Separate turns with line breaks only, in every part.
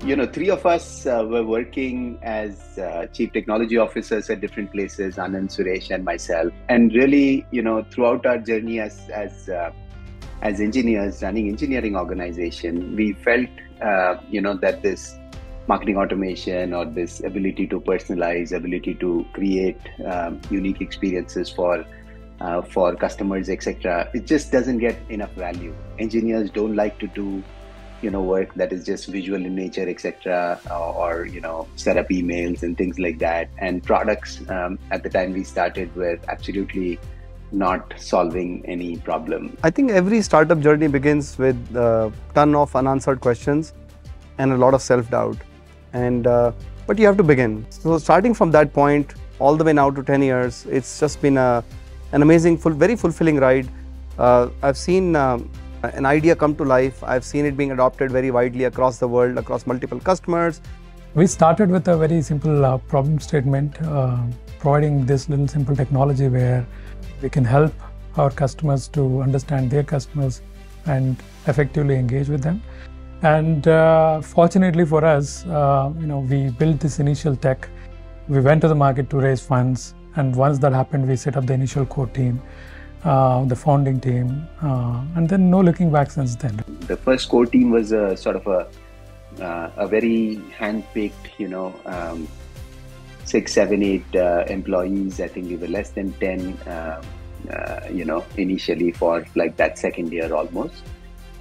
Three of us were working as chief technology officers at different places, Anand, Suresh, and myself. And really, throughout our journey as engineers running engineering organization, we felt, that this marketing automation or this ability to personalize, ability to create unique experiences for customers, etc., it just doesn't get enough value. Engineers don't like to do work that is just visual in nature, etc., or set up emails and things like that. And products at the time we started were absolutely not solving any problem.
I think every startup journey begins with a ton of unanswered questions and a lot of self-doubt. But you have to begin. So starting from that point all the way now to 10 years, it's just been an amazing, very fulfilling ride. I've seen an idea come to life. I've seen it being adopted very widely across the world, across multiple customers.
We started with a very simple problem statement, providing this little simple technology where we can help our customers to understand their customers and effectively engage with them. And fortunately for us, we built this initial tech. We went to the market to raise funds, and once that happened, we set up the initial core team, the founding team, and then no looking back since then.
The first core team was a sort of a very hand-picked, 6, 7, 8 employees. I think we were less than 10, initially for like that second year almost.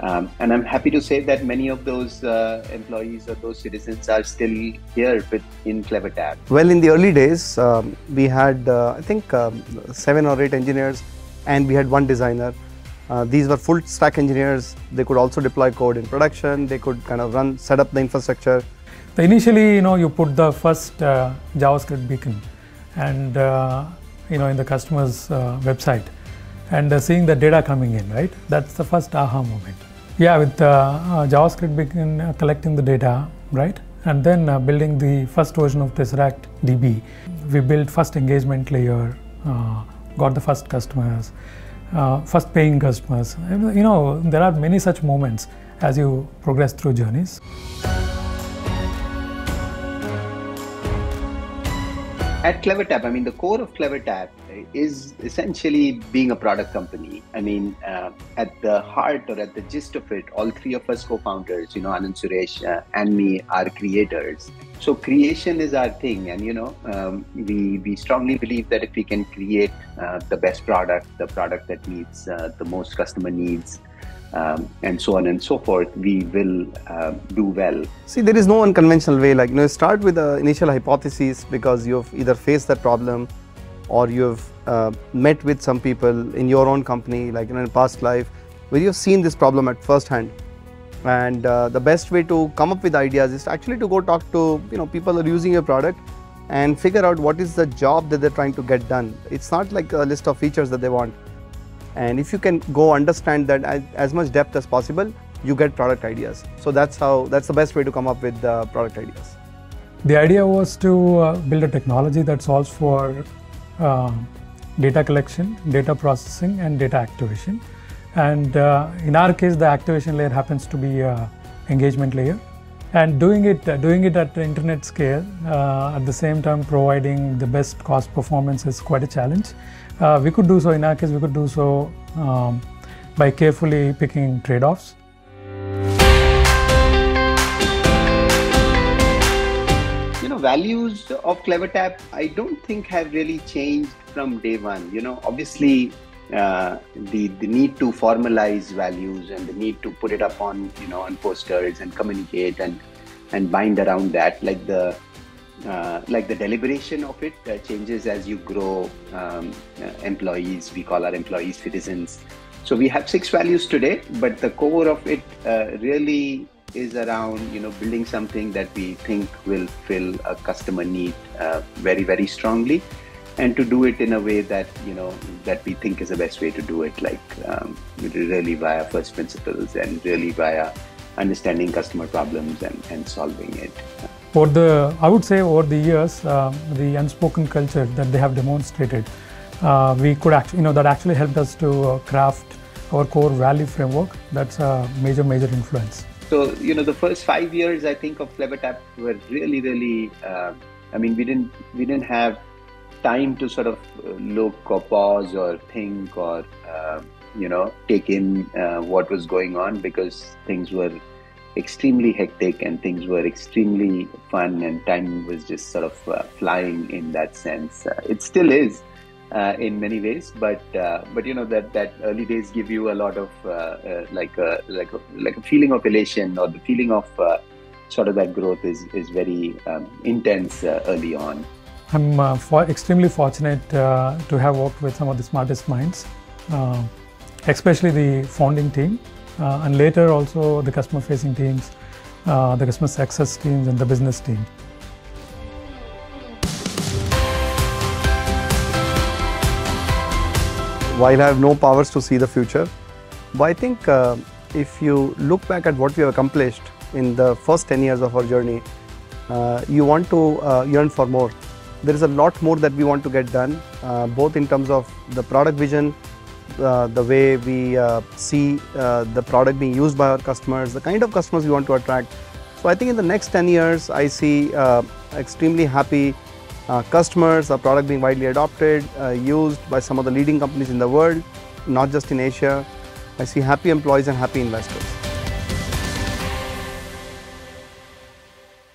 And I'm happy to say that many of those employees or those citizens are still here in CleverTap.
Well, in the early days, we had, I think, 7 or 8 engineers, and we had 1 designer. These were full stack engineers. They could also deploy code in production. They could kind of set up the infrastructure.
Initially, you put the first JavaScript beacon and, in the customer's website, and seeing the data coming in, right? That's the first aha moment. Yeah, with JavaScript beacon collecting the data, right? And then building the first version of Tesseract DB. We built first engagement layer, got the first customers, first paying customers. There are many such moments as you progress through journeys.
At CleverTap, I mean, the core of CleverTap is essentially being a product company. I mean, at the heart or at the gist of it, all 3 of us co-founders, Anand, Suresh, and me, are creators. So creation is our thing, and we strongly believe that if we can create the best product, the product that meets the most customer needs, and so on and so forth, we will do well.
See, there is no unconventional way. Like, start with the initial hypothesis because you've either faced that problem or you've met with some people in your own company, like in a past life, where you've seen this problem at first hand. And the best way to come up with ideas is actually to go talk to people who are using your product and figure out what is the job that they're trying to get done. It's not like a list of features that they want. And if you can go understand that as much depth as possible, you get product ideas. So that's the best way to come up with product ideas.
The idea was to build a technology that solves for data collection, data processing, and data activation. And in our case, the activation layer happens to be engagement layer. And doing it at the internet scale, at the same time providing the best cost performance is quite a challenge. We could do so, in our case, we could do so by carefully picking trade-offs.
Values of CleverTap, I don't think have really changed from day one. Obviously, the need to formalize values and the need to put it up on on posters and communicate and bind around that, like the deliberation of it changes as you grow. Employees, we call our employees citizens. So we have 6 values today, but the core of it really is around building something that we think will fill a customer need very, very strongly, and to do it in a way that that we think is the best way to do it, like really via first principles and really via understanding customer problems and solving it.
I would say over the years, the unspoken culture that they have demonstrated, we could actually, that actually helped us to craft our core value framework. That's a major influence.
So, the first 5 years, I think, of CleverTap were really, really, I mean, we didn't have time to sort of look or pause or think or, take in what was going on, because things were extremely hectic and things were extremely fun, and time was just sort of flying in that sense. It still is in many ways, but that early days give you a lot of like a feeling of elation, or the feeling of sort of that growth is very intense early on.
I'm extremely fortunate to have worked with some of the smartest minds, especially the founding team, and later also the customer facing teams, the customer success teams and the business team.
While I have no powers to see the future, but I think if you look back at what we have accomplished in the first 10 years of our journey, you want to yearn for more. There is a lot more that we want to get done, both in terms of the product vision, the way we see the product being used by our customers, the kind of customers we want to attract. So I think in the next 10 years, I see extremely happy customers, our product being widely adopted, used by some of the leading companies in the world, not just in Asia. I see happy employees and happy investors.